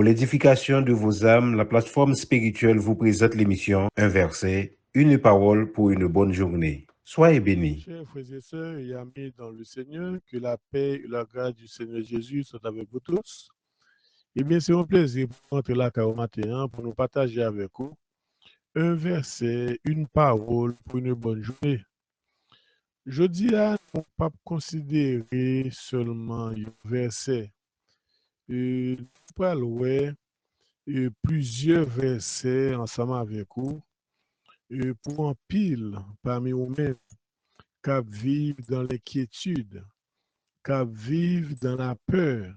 Pour l'édification de vos âmes, la plateforme spirituelle vous présente l'émission Un verset, une parole pour une bonne journée. Soyez bénis. Chers frères et sœurs et amis dans le Seigneur, que la paix et la grâce du Seigneur Jésus soient avec vous tous. Eh bien, c'est un plaisir pour entrer là au matin pour nous partager avec vous un verset, une parole pour une bonne journée. Je dis à ne pas considérer seulement un verset. Nous parlons plusieurs versets ensemble avec vous pour en pile parmi vous-mêmes qui vivent dans l'inquiétude, qui vivent dans la peur,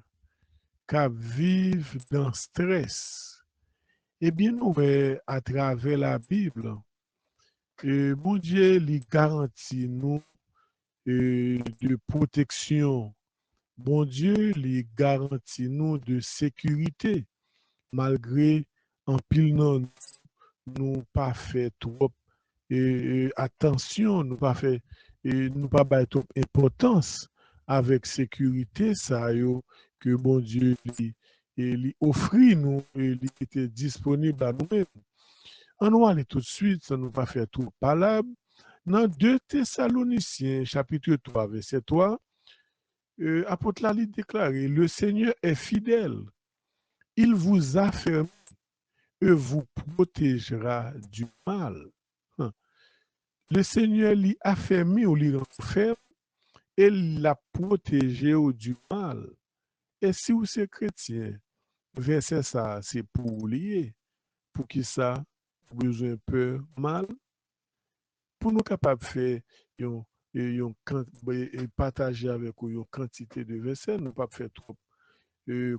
qui vivent dans le stress. Eh bien, nous, à travers la Bible, mon Dieu lui garantit nous de protection. Bon Dieu lui garantit nous de sécurité, malgré en pile non, nous pas fait trop attention, nous pas fait nous pas bailler trop importance avec sécurité ça yo que bon Dieu lui offre nous et lui était disponible à nous-mêmes. On va aller tout de suite, ça nous pas faire tout palabre. Dans 2 Thessaloniciens, chapitre 3, verset 3, apôtre Lali déclaré, le Seigneur est fidèle. Il vous affermit et vous protégera du mal. Le Seigneur lui affermi ou lui rend ferme et l'a protégé du mal. Et si vous êtes chrétien, verset ça, c'est pour vous lier. Pour qui ça, besoin peu mal, pour nous capables de faire partager avec vous une quantité de versets, nous ne pas faire trop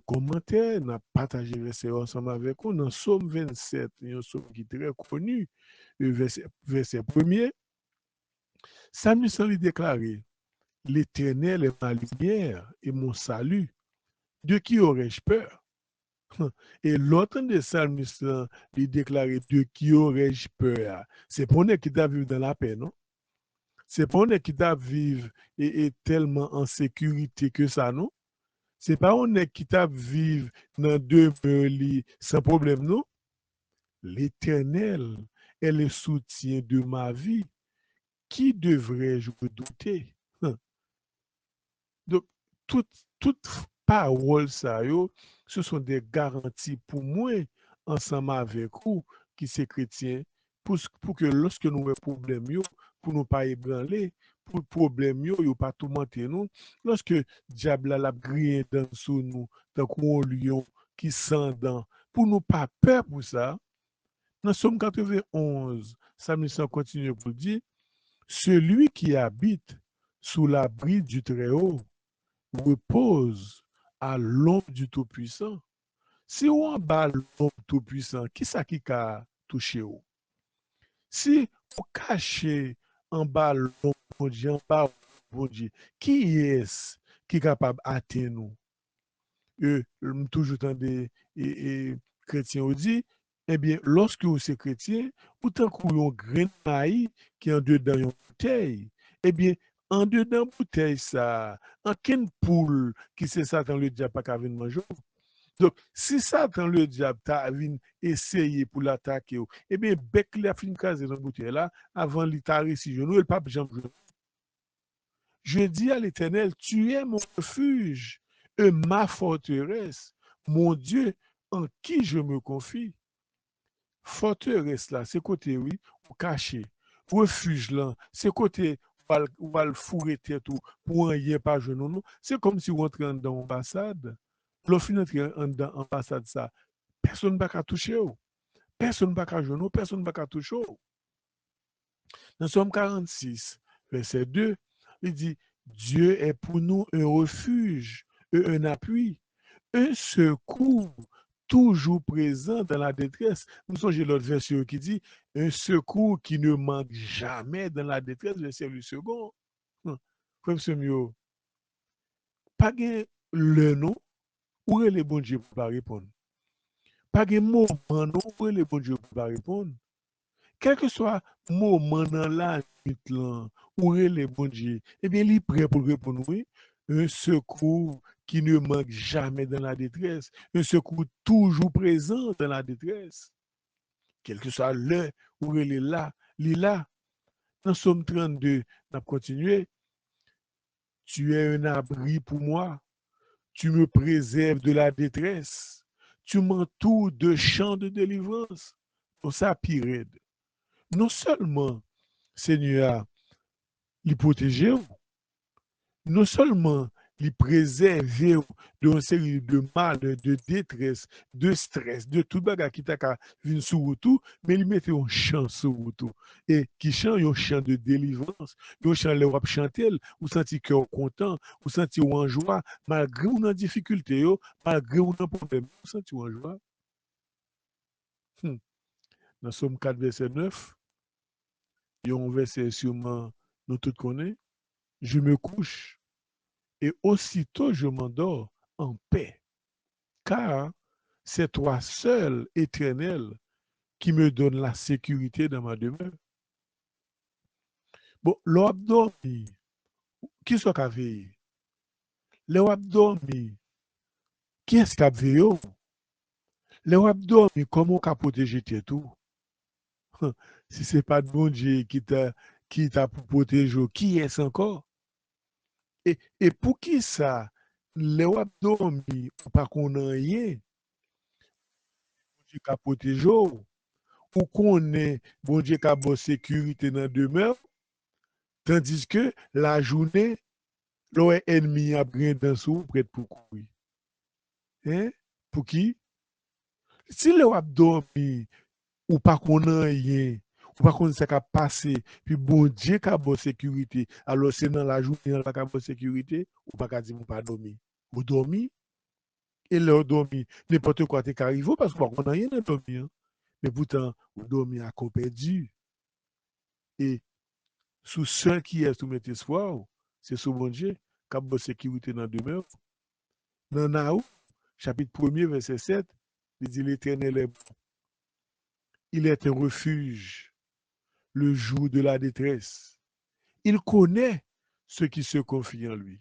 commentaires, nous partager les versets ensemble avec vous. Dans Somme 27, un psaume qui est très connu, verset premier, Samuel lui déclaré, l'Éternel est ma lumière et mon salut. De qui aurais-je peur? Et l'autre des psalmistes, lui déclaré, de qui aurais-je peur? C'est pour nous qui doit vivre dans la paix, non? C'est pas on qui doit vivre et tellement en sécurité que ça, non? C'est pas on qui doit vivre dans deux demeure sans problème, non? L'Éternel est le soutien de ma vie. Qui devrais-je redouter? Donc, toute parole, ça, yo, ce sont des garanties pour moi, ensemble avec vous, qui sont chrétiens, pour que lorsque nous avons des problèmes, yo, pour ne pas ébranler, pour le problème, yo, yo pas tout mentir nous, lorsque diable a grillé dans sous nous, tant qu'on lion qui sent dans, pour nous pas peur pour ça, dans Somme 91, Samuel continue pour dire, celui qui habite sous l'abri du Très-Haut repose à l'ombre du Tout-Puissant. Si on bat l'ombre Tout-Puissant, qui ça qui a touché ou? Si on cache en bas l'ombre bon Dieu, en bas bon Dieu, qui est-ce qui est capable d'atteindre nous? Toujours dans des chrétiens dit, eh bien, lorsque vous êtes chrétien, autant que vous avez un grain qui est en dedans une bouteille, eh bien, en dedans bouteille, ça, en quelle poule qui c'est Satan le diable pas venir manger. Donc, si Satan le diable t'a essayé pour l'attaquer, eh bien, bec la fin casé dans bouteille là, avant il t'a réussi genou, le pape Jean. Je dis à l'Éternel, tu es mon refuge et ma forteresse, mon Dieu en qui je me confie. Forteresse là, c'est côté, oui, ou caché. Refuge là, c'est côté, ou va le fourrer tête ou pour rien pas genou. Non. C'est comme si on rentrait dans l'ambassade. Lorsque on entre dans l'ambassade, ça, personne ne va toucher. Personne ne va genou, personne ne va toucher. Dans Somme 46, verset 2, il dit, Dieu est pour nous un refuge et un appui, un secours toujours présent dans la détresse. Nous songez l'autre verset qui dit, un secours qui ne manque jamais dans la détresse, verset le second. Comme ce mieux, pas le nom, où est le bon Dieu pour pas répondre? Pas de moment, non, où est le bon Dieu pour pas répondre? Quel que soit le moment dans la nuit, où est le bon Dieu, eh bien, il est prêt pour répondre, oui. Un secours qui ne manque jamais dans la détresse, un secours toujours présent dans la détresse, quel que soit l'heure où il est là, il est là. Dans Somme 32, on a continué. Tu es un abri pour moi, tu me préserves de la détresse, tu m'entoures de champs de délivrance. Pour ça, pire. Non seulement, Seigneur, il protège, non seulement il préserve d'une série de mal, de détresse, de stress, de tout bagage qui t'a vu sur tout, mais il mettait un chant sur tout. Et qui chante un chant de délivrance, un chant le rap chanter, ou senti cœur content, ou senti en joie, malgré ou en difficulté, malgré ou en problème, ou senti en joie. Dans Somme 4, verset 9, il y a un verset sûrement nous tous connaissons. Je me couche et aussitôt je m'endors en paix, car c'est toi seul, éternel, qui me donne la sécurité dans ma demeure. Bon, l'abdomen, qui est-ce qui a veillé? L'abdomen, qui est-ce qui a veillé? L'abdomen, comment on a protégé tout? Si ce n'est pas de bon Dieu qui t'a protégé, qui est-ce encore? Et pour qui ça, l'abdomen, pas qu'on a rien, Dieu qui a protégé, ou qu'on est, bon Dieu qui a bonne sécurité dans la demeure, tandis que la journée, l'ennemi a pris dans sous prêt pour courir. Hein? Pour qui? Si le a dormi, ou pas qu'on a rien, ou pas qu'on sait qu'à passer, puis bon Dieu qui a bonne sécurité, alors c'est dans la journée, il n'y a pas bonne sécurité, ou pas qu'à dire, ou pas dormi. Ou dormi, et leur dormi, n'importe quoi t'est arrivé, parce qu'on n'a rien à dormir. Hein. Mais pourtant, ou dormi à qu'on perdu. Et sous seul qui est sous mes espoirs, c'est sous mon Dieu, qui a bonne sécurité dans la demeure. Dans Naou, chapitre 1er, verset 7, il dit l'Éternel est bon. Il est un refuge le jour de la détresse. Il connaît ceux qui se confient en lui.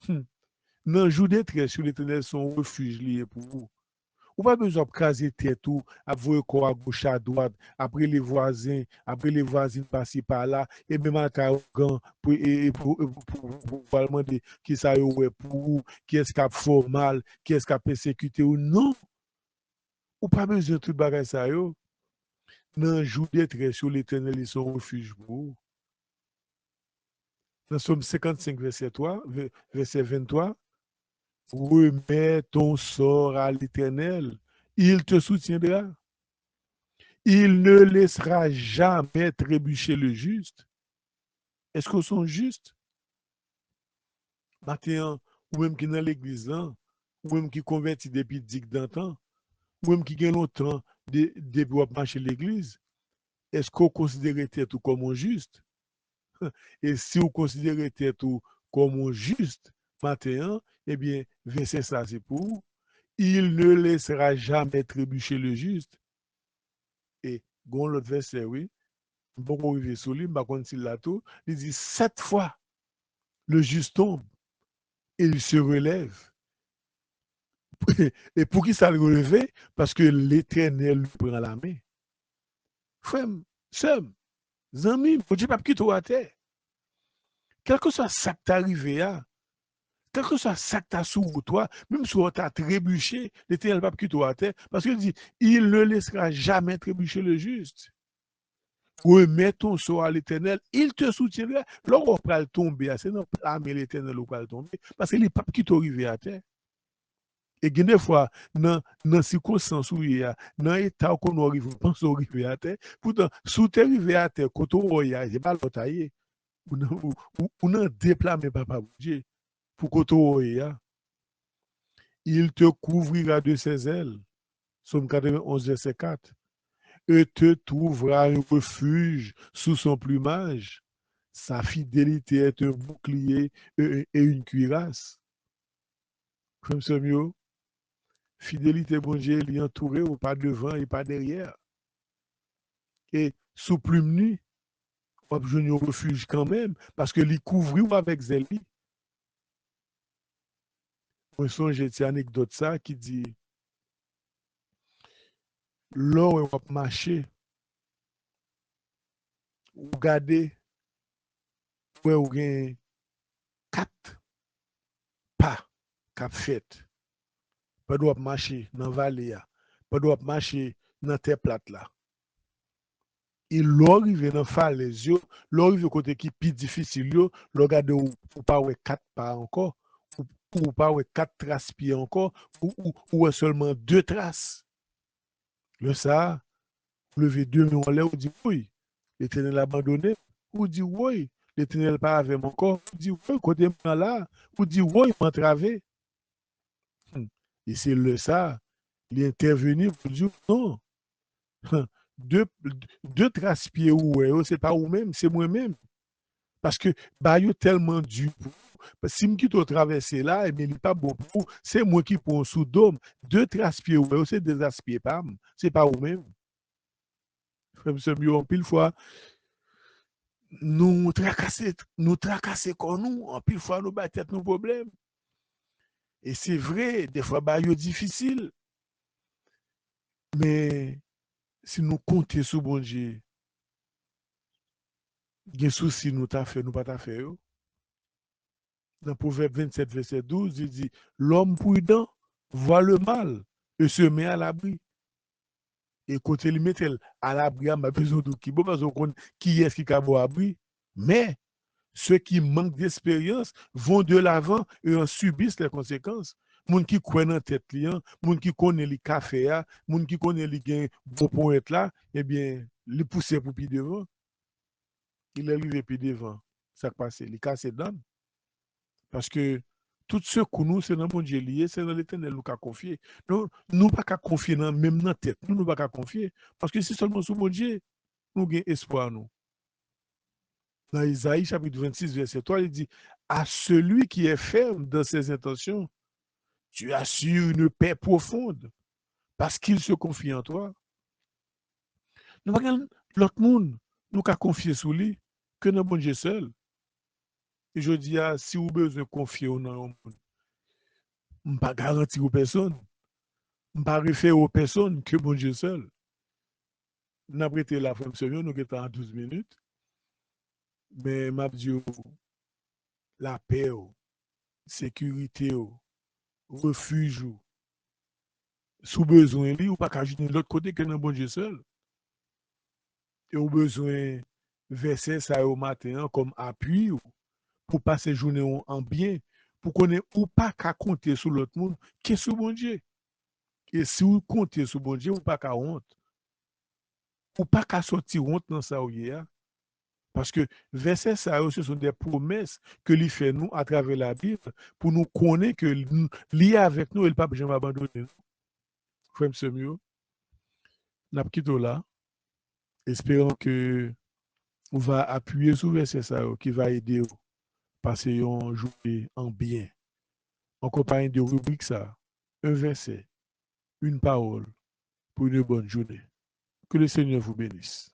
Dans le jour de détresse, l'Éternel son refuge lié pour vous. Ou pas besoin de craser tête tout, avoir corps à gauche à droite, après les voisins, après les voisines passer par là, et même à Kaougan pour demander qui ça y est pour vous, qui est-ce qui a fait mal, qui est-ce qui a persécuté ou non. Ou pas besoin de tout bagage ça yo. Dans le jour de détresse, l'Éternel est son refuge pour vous. Dans Somme 55, verset 3, verset 23, remets ton sort à l'Éternel, il te soutiendra. Il ne laissera jamais trébucher le juste. Est-ce qu'on sont justes? Maintenant, ou même qui dans l'église, hein, ou même qui convertit depuis dick d'antan, ou même qui gagne longtemps depuis marcher l'église, est-ce qu'on considère tout comme un juste? Et si vous considérez tout comme un juste, maintenant, eh bien, verset ça, c'est pour vous. Il ne laissera jamais trébucher le juste. Et, bon, l'autre verset, oui, bon, on arrive sur lui, par contre, s'il l'a tout, il dit 7 fois, le juste tombe et il se relève. Et pour qui ça le relever? Parce que l'Éternel prend la main. Frère, sœur, amis, faut dire pas quitter à terre. Quel que soit ça qui t'est arrivé, quel que soit ça qui t'a sur toi, même si on t'a trébuché, l'Éternel ne va pas quitter à terre. Parce qu'il dit, il ne laissera jamais trébucher le juste. Remets ton sort à l'Éternel, il te soutiendra. Lorsqu'on va tomber, c'est dans la main l'Éternel qui va tomber. Parce qu'il n'est pas qui t'arrive à terre. Et des fois, dans les circonstances où il y a, dans l'état où on arrive, on pense arriver à terre. Pourtant, sous terre arrivé à terre, quand on y a, c'est pas l'autre taillé. On a déplacé papa Dieu pour que on y a. Il te couvrira de ses ailes. Somme 91, verset 4. Et te trouvera un refuge sous son plumage. Sa fidélité est un bouclier et une cuirasse. Comme ça, mieux. Fidélité, bon Dieu, il est entouré, ou pas devant et pas derrière. Et sous plume nu, on a besoin de refuge quand même, parce que les couvrir avec zèle. Moi, songe cette anecdote ça qui dit, l'or est marché, ou regardez, ouais, ou gain 4 pas cap fait. Pas doit marcher dans la vallée, pas doit marcher dans terre plate là. Et l'arrivée dans falaise, l'arrivée côté qui plus difficile, regarde ou pas ouais 4 pas encore, ou pas ouais 4 traces pieds encore, ou seulement 2 traces. Le ça, lever 2 mains en l'air, ou dit oui, l'Éternel a abandonné, ou dit oui, l'Éternel pas avec mon corps, ou dit oui, côté là, ou dit oui, il m'a travé. Et c'est le ça, il est intervenu pour dire non. Deux traces pieds ou ouais, c'est pas vous-même, c'est moi-même. Parce que bah yo tellement dur pour si me quitte au traverser là, et bien il pas bon pour c'est moi qui prends sous dôme. Deux traces pieds ouais, c'est des aspieds pas, c'est pas vous-même. Frère monsieur mieux en pile fois nous tracasser comme nous, en pile fois nous battre nos problèmes. Et c'est vrai, des fois bah yo difficile, mais si nous comptons sur bon Dieu, des soucis nous t'a fait, nous pas t'a fait. Yo. Dans Proverbe 27, verset 12, il dit, l'homme prudent voit le mal et se met à l'abri. Et quand il met à l'abri, il a besoin de qui? Bon, parce qu'on qui est-ce qui a beau abri? Mais ceux qui manquent d'expérience vont de l'avant et en subissent les conséquences. Moun qui croit dans tête liant, moun qui connaît les cafés, moun qui connaît les gains bon poète là, eh bien, les pousser pour pied devant. Il est arrivé pied devant. Ça passe, il casse dedans. Parce que tout ce que nous, c'est dans mon Dieu lié, c'est dans l'éternel nous qu'a confié. Nous, nous pas qu'à confier même dans la tête. Nous pas qu'à confier. Parce que c'est seulement sous mon Dieu, nous avons espoir. Nous. Dans Isaïe chapitre 26, verset 3, il dit, à celui qui est ferme dans ses intentions, tu assures une paix profonde parce qu'il se confie en toi. Nous pas l'autre monde, nous qu'à confier sous lui que dans mon Dieu seul. Et je dis, si vous avez besoin de confier dans le monde, je ne pas garantir aux personnes. Je ne pas référer aux personnes que mon Dieu seul. Nous avons été la femme semaine, nous étions en 12 minutes. Mais m'a dit la paix, sécurité, refuge, sous besoin, ou pas qu'à de l'autre côté que dans bon Dieu seul. Et au besoin verser ça au matin comme appui pour passer journée en bien, pour qu'on ait ou pas qu'à compter sur l'autre monde, qui est sur bon Dieu. Et si vous comptez sur bon Dieu, ou pas qu'à honte. Ou pas qu'à sortir honte dans ça, parce que verset ça, ce sont des promesses que lui fait nous à travers la Bible pour nous connaître que lui avec nous, il ne peut pas jamais abandonner. Frère mieux, n'a pas là, espérons que on va appuyer sur verset ça qui va aider à passer une journée en bien. En compagnie de rubrique ça, un verset, une parole pour une bonne journée. Que le Seigneur vous bénisse.